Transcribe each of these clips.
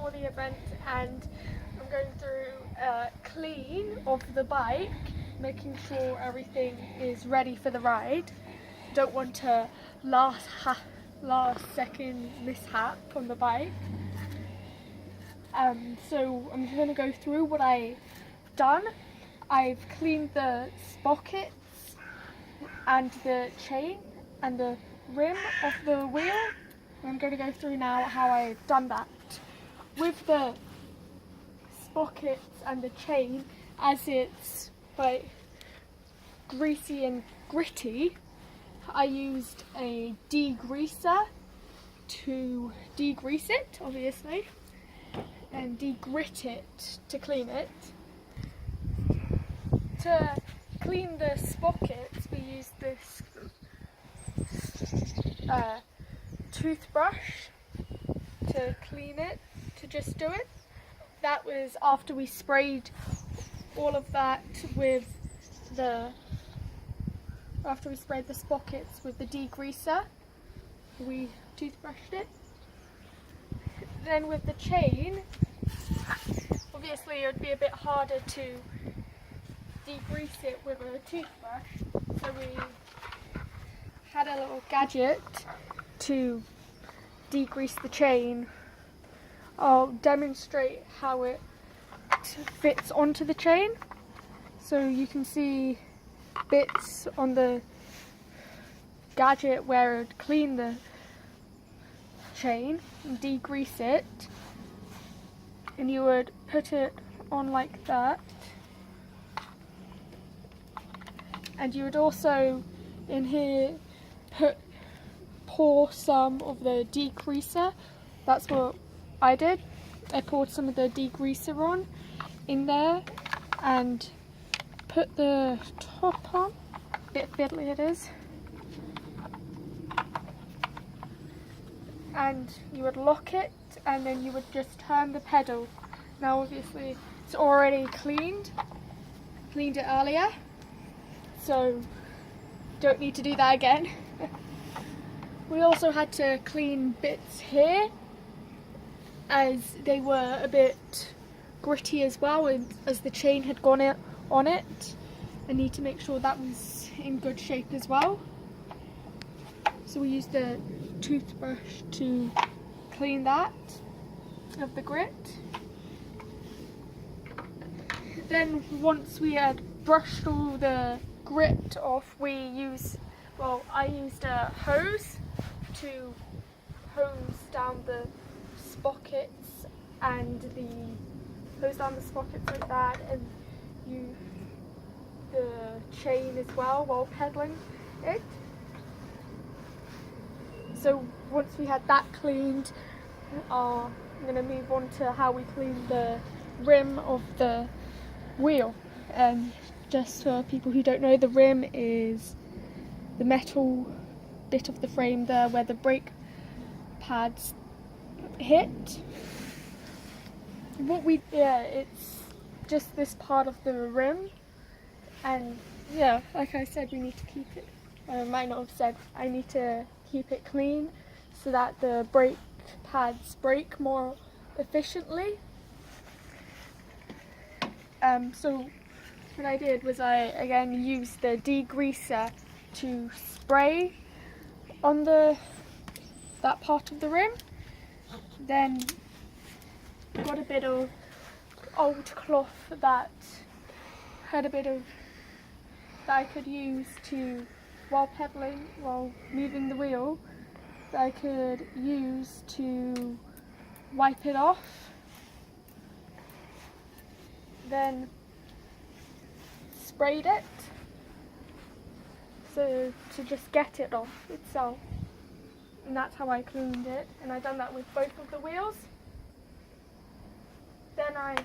for the event, and I'm going through a clean of the bike, making sure everything is ready for the ride. Don't want a last second mishap on the bike. So I'm going to go through what I've done. I've cleaned the sprockets and the chain and the rim of the wheel. I'm going to go through now how I've done that. With the sprockets and the chain, as it's like greasy and gritty, I used a degreaser to degrease it, obviously, and degrit it to clean it. To clean the sprockets, we used this toothbrush to clean it, to just do it. That was after we sprayed all of that with after we sprayed the sprockets with the degreaser, we toothbrushed it. Then with the chain, obviously it would be a bit harder to degrease it with a toothbrush, so we had a little gadget to degrease the chain. I'll demonstrate how it fits onto the chain. So you can see bits on the gadget where it would clean the chain and degrease it, and you would put it on like that, and you would also in here pour some of the degreaser. That's what I did. I poured some of the degreaser on in there and put the top on. A bit fiddly it is. And you would lock it, and then you would just turn the pedal. Now obviously it's already cleaned it earlier, so don't need to do that again. We also had to clean bits here, as they were a bit gritty as well, and as the chain had gone on it. I need to make sure that was in good shape as well. So we used the toothbrush to clean that of the grit. Then once we had brushed all the grit off, I used a hose to hose down the sprockets and hose down the sprockets like that, and the chain as well while pedaling it. So once we had that cleaned, I'm going to move on to how we cleaned the rim of the wheel. Just for people who don't know, the rim is the metal bit of the frame there where the brake pads hit. It's just this part of the rim, and yeah, like I said, we need to keep it. I might not have said, I need to keep it clean so that the brake pads brake more efficiently. So what I did was I again used the degreaser to spray on that part of the rim. Then got a bit of old cloth that I could use while pedaling, while moving the wheel, that I could use to wipe it off. Then sprayed it, so to just get it off itself, and that's how I cleaned it, and I've done that with both of the wheels. Then I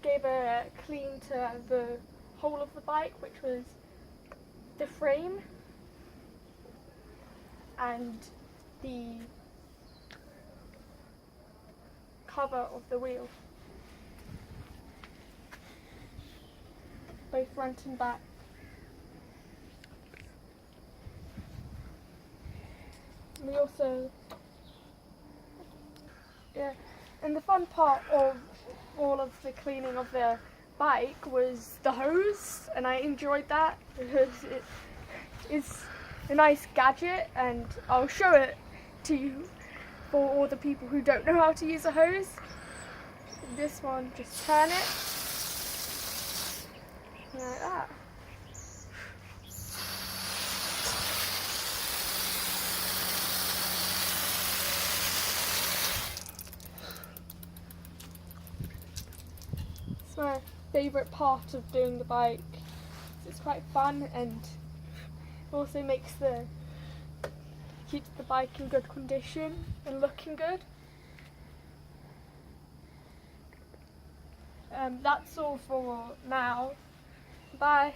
gave a clean to the whole of the bike, which was the frame and the cover of the wheel, both front and back. We also Yeah, and the fun part of all of the cleaning of the bike was the hose, and I enjoyed that because it is a nice gadget, and I'll show it to you for all the people who don't know how to use a hose. This one, just turn it like that. It's my favourite part of doing the bike. It's quite fun, and also keeps the bike in good condition and looking good. That's all for now. Bye.